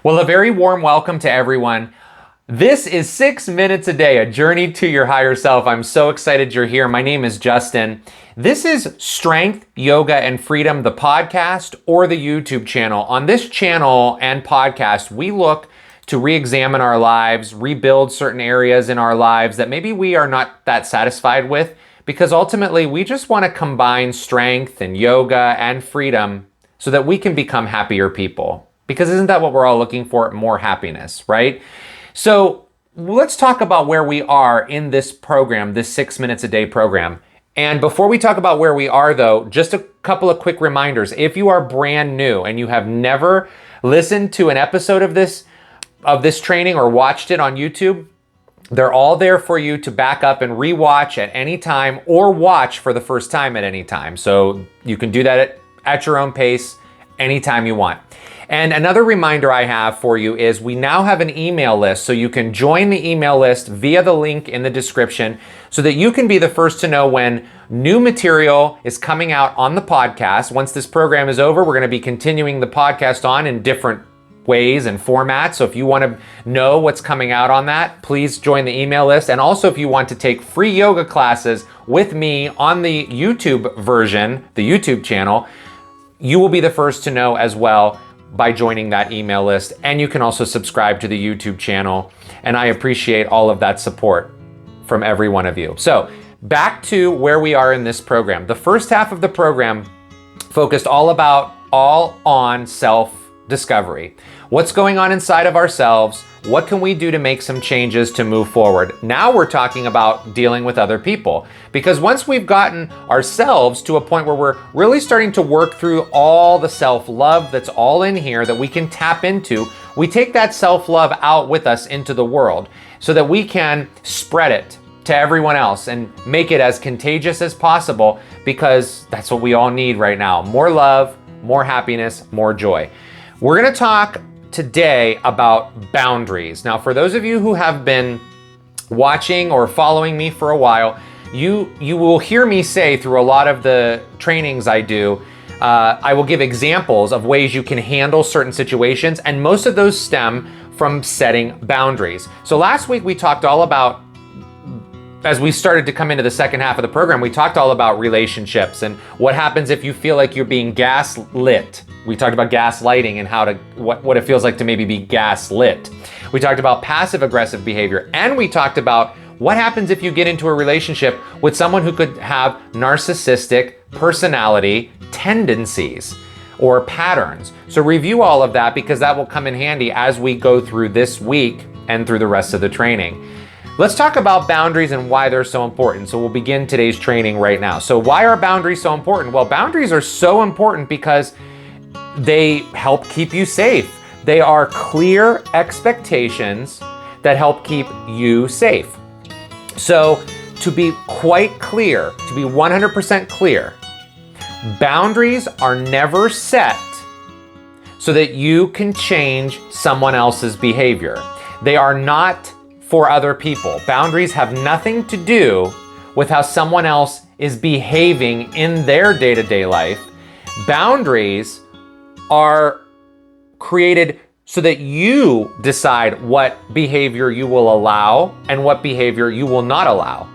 Well, a very warm welcome to everyone. This is 6 minutes a day, a journey to your higher self. I'm so excited you're here. My name is Justin. This is Strength, Yoga, and Freedom, the podcast or the YouTube channel. On this channel and podcast, we look to re-examine our lives, rebuild certain areas in our lives that maybe we are not that satisfied with, because ultimately we just want to combine strength and yoga and freedom so that we can become happier people. Because isn't that what we're all looking for? More happiness, right? So let's talk about where we are in this program, this 6 minutes a day program. And before we talk about where we are though, just a couple of quick reminders. If you are brand new and you have never listened to an episode of this training or watched it on YouTube, they're all there for you to back up and rewatch at any time or watch for the first time at any time. So you can do that at your own pace anytime you want. And another reminder I have for you is we now have an email list, so you can join the email list via the link in the description so that you can be the first to know when new material is coming out on the podcast. Once this program is over, we're going to be continuing the podcast on in different ways and formats. So if you want to know what's coming out on that, please join the email list. And also if you want to take free yoga classes with me on the YouTube version, the YouTube channel, you will be the first to know as well by joining that email list. And you can also subscribe to the YouTube channel. And I appreciate all of that support from every one of you. So back to where we are in this program. The first half of the program focused all on self-discovery. What's going on inside of ourselves? What can we do to make some changes to move forward? Now we're talking about dealing with other people. Because once we've gotten ourselves to a point where we're really starting to work through all the self-love that's all in here that we can tap into, we take that self-love out with us into the world so that we can spread it to everyone else and make it as contagious as possible, because that's what we all need right now. More love, more happiness, more joy. We're going to talk today about boundaries. Now, for those of you who have been watching or following me for a while, you will hear me say through a lot of the trainings I do, I will give examples of ways you can handle certain situations, and most of those stem from setting boundaries. So last week we talked all about, as we started to come into the second half of the program, we talked all about relationships and what happens if you feel like you're being gaslit. We talked about gaslighting and what it feels like to maybe be gaslit. We talked about passive aggressive behavior, and we talked about what happens if you get into a relationship with someone who could have narcissistic personality tendencies or patterns. So review all of that, because that will come in handy as we go through this week and through the rest of the training. Let's talk about boundaries and why they're so important. So we'll begin today's training right now. So why are boundaries so important? Well, boundaries are so important because they help keep you safe. They are clear expectations that help keep you safe. So to be quite clear, to be 100% clear, boundaries are never set so that you can change someone else's behavior. They are not for other people. Boundaries have nothing to do with how someone else is behaving in their day-to-day life. Boundaries are created so that you decide what behavior you will allow and what behavior you will not allow.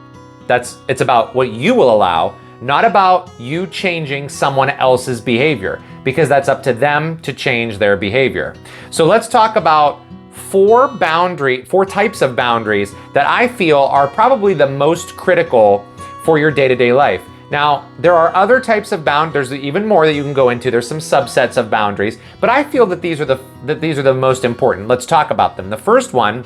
It's about what you will allow, not about you changing someone else's behavior, because that's up to them to change their behavior. So let's talk about four types of boundaries that I feel are probably the most critical for your day-to-day life. Now, there are other types of boundaries, there's even more that you can go into. There's some subsets of boundaries, but I feel that these are the most important. Let's talk about them. The first one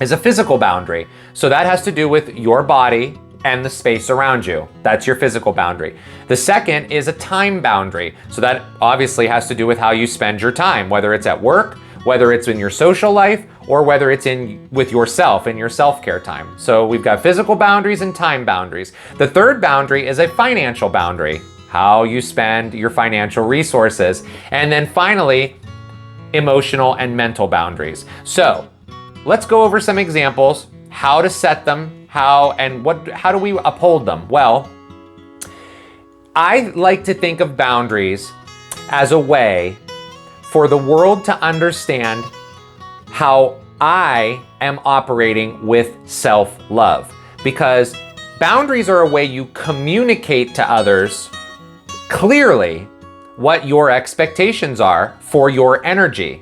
is a physical boundary. So that has to do with your body and the space around you. That's your physical boundary. The second is a time boundary. So that obviously has to do with how you spend your time, whether it's at work, whether it's in your social life, or whether it's with yourself in your self-care time. So we've got physical boundaries and time boundaries. The third boundary is a financial boundary, how you spend your financial resources. And then finally, emotional and mental boundaries. So let's go over some examples, how to set them, how do we uphold them? Well, I like to think of boundaries as a way for the world to understand how I am operating with self-love. Because boundaries are a way you communicate to others clearly what your expectations are for your energy.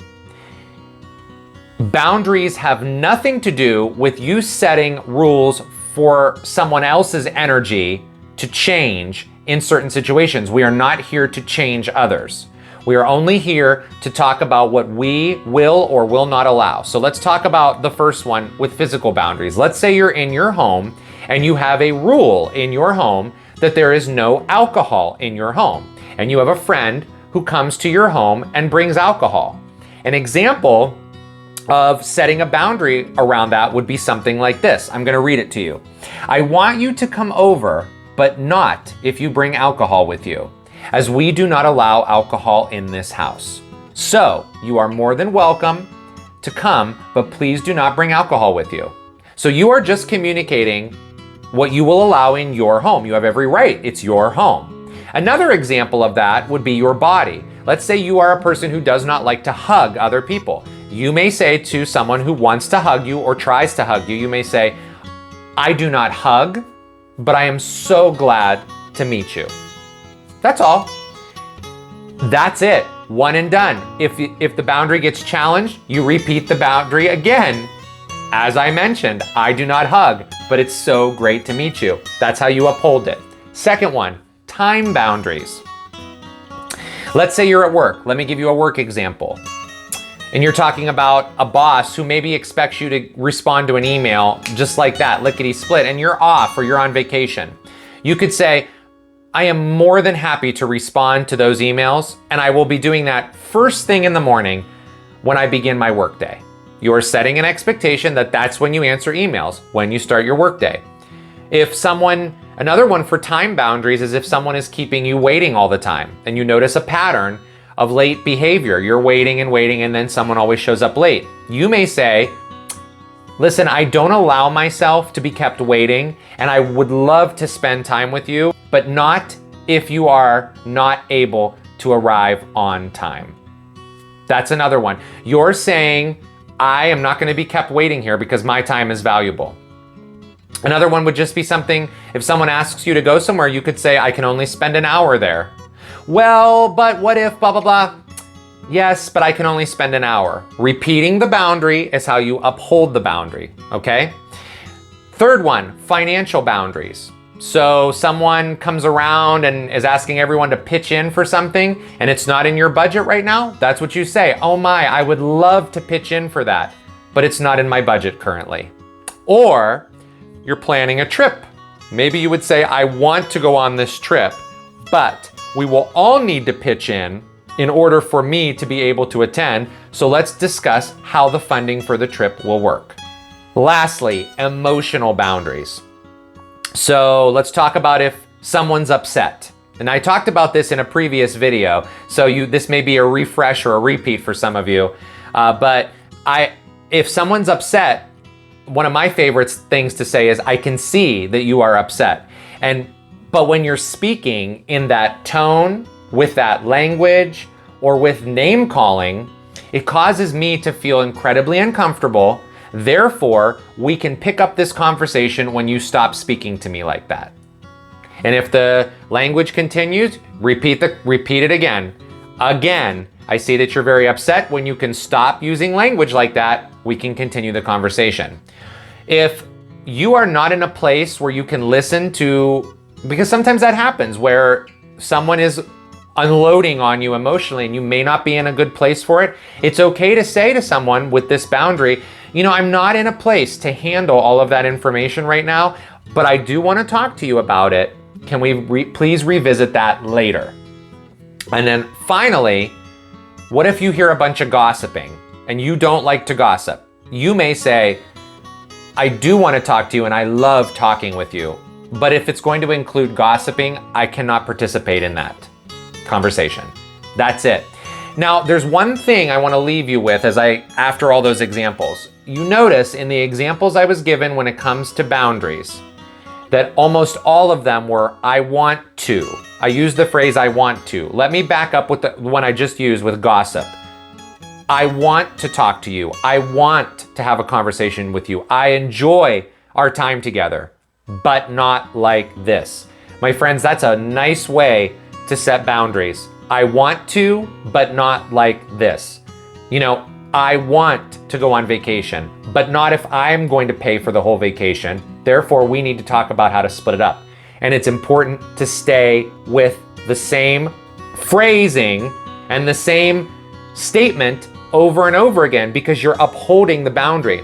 Boundaries have nothing to do with you setting rules for someone else's energy to change in certain situations. We are not here to change others. We are only here to talk about what we will or will not allow. So let's talk about the first one with physical boundaries. Let's say you're in your home and you have a rule in your home that there is no alcohol in your home. And you have a friend who comes to your home and brings alcohol. An example of setting a boundary around that would be something like this. I'm going to read it to you. I want you to come over, but not if you bring alcohol with you, as we do not allow alcohol in this house. So you are more than welcome to come, but please do not bring alcohol with you. So you are just communicating what you will allow in your home. You have every right. It's your home. Another example of that would be your body. Let's say you are a person who does not like to hug other people. You may say to someone who wants to hug you or tries to hug you, you may say, I do not hug, but I am so glad to meet you. That's all. That's it. One and done. If the boundary gets challenged, you repeat the boundary again. As I mentioned, I do not hug, but it's so great to meet you. That's how you uphold it. Second one, time boundaries. Let's say you're at work. Let me give you a work example. And you're talking about a boss who maybe expects you to respond to an email just like that, lickety split, and you're off or you're on vacation. You could say, I am more than happy to respond to those emails, and I will be doing that first thing in the morning when I begin my workday. You're setting an expectation that that's when you answer emails, when you start your workday. Another one for time boundaries is if someone is keeping you waiting all the time and you notice a pattern of late behavior. You're waiting and then someone always shows up late. You may say, listen, I don't allow myself to be kept waiting, and I would love to spend time with you, but not if you are not able to arrive on time. That's another one. You're saying, I am not going to be kept waiting here because my time is valuable. Another one would just be something, if someone asks you to go somewhere, you could say, I can only spend an hour there. Well, but what if blah, blah, blah? Yes, but I can only spend an hour. Repeating the boundary is how you uphold the boundary, okay? Third one, financial boundaries. So someone comes around and is asking everyone to pitch in for something and it's not in your budget right now. That's what you say. Oh my, I would love to pitch in for that, but it's not in my budget currently. Or you're planning a trip. Maybe you would say, I want to go on this trip, but we will all need to pitch in order for me to be able to attend. So let's discuss how the funding for the trip will work. Lastly, emotional boundaries. So let's talk about if someone's upset. And I talked about this in a previous video, so this may be a refresh or a repeat for some of you. But if someone's upset, one of my favorite things to say is, I can see that you are upset. But when you're speaking in that tone, with that language, or with name calling, it causes me to feel incredibly uncomfortable. Therefore, we can pick up this conversation when you stop speaking to me like that. And if the language continues, repeat it again. Again, I see that you're very upset. When you can stop using language like that, we can continue the conversation. If you are not in a place where you can listen to, because sometimes that happens where someone is unloading on you emotionally and you may not be in a good place for it, it's okay to say to someone with this boundary, I'm not in a place to handle all of that information right now, but I do want to talk to you about it. Can we please revisit that later? And then finally, what if you hear a bunch of gossiping and you don't like to gossip? You may say, I do want to talk to you and I love talking with you, but if it's going to include gossiping, I cannot participate in that conversation. That's it. Now, there's one thing I want to leave you with after all those examples. You notice in the examples I was given when it comes to boundaries, that almost all of them were, I want to. I used the phrase, I want to. Let me back up with the one I just used with gossip. I want to talk to you. I want to have a conversation with you. I enjoy our time together, but not like this. My friends, that's a nice way to set boundaries. I want to, but not like this. I want to go on vacation, but not if I'm going to pay for the whole vacation. Therefore, we need to talk about how to split it up. And it's important to stay with the same phrasing and the same statement over and over again because you're upholding the boundary.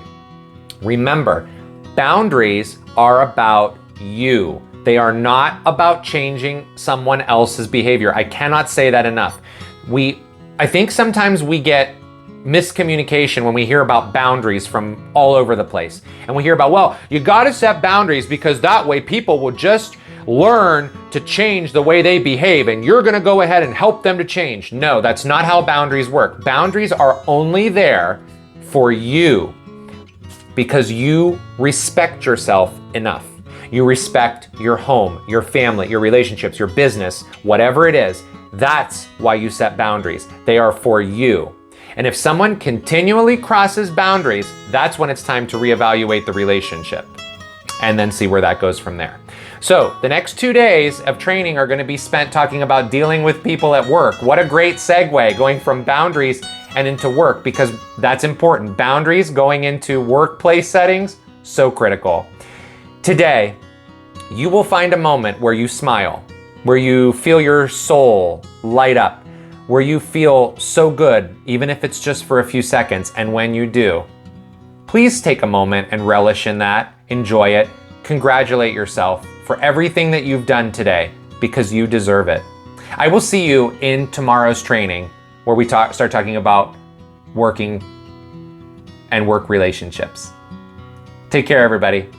Remember, boundaries are about you. They are not about changing someone else's behavior. I cannot say that enough. I think sometimes we get miscommunication when we hear about boundaries from all over the place. And we hear about, well, you gotta set boundaries because that way people will just learn to change the way they behave and you're gonna go ahead and help them to change. No, that's not how boundaries work. Boundaries are only there for you because you respect yourself enough. You respect your home, your family, your relationships, your business, whatever it is. That's why you set boundaries. They are for you. And if someone continually crosses boundaries, that's when it's time to reevaluate the relationship and then see where that goes from there. So the next 2 days of training are going to be spent talking about dealing with people at work. What a great segue going from boundaries and into work, because that's important. Boundaries going into workplace settings, so critical. Today, you will find a moment where you smile, where you feel your soul light up, where you feel so good, even if it's just for a few seconds. And when you do, please take a moment and relish in that, enjoy it, congratulate yourself for everything that you've done today because you deserve it. I will see you in tomorrow's training where we start talking about working and work relationships. Take care, everybody.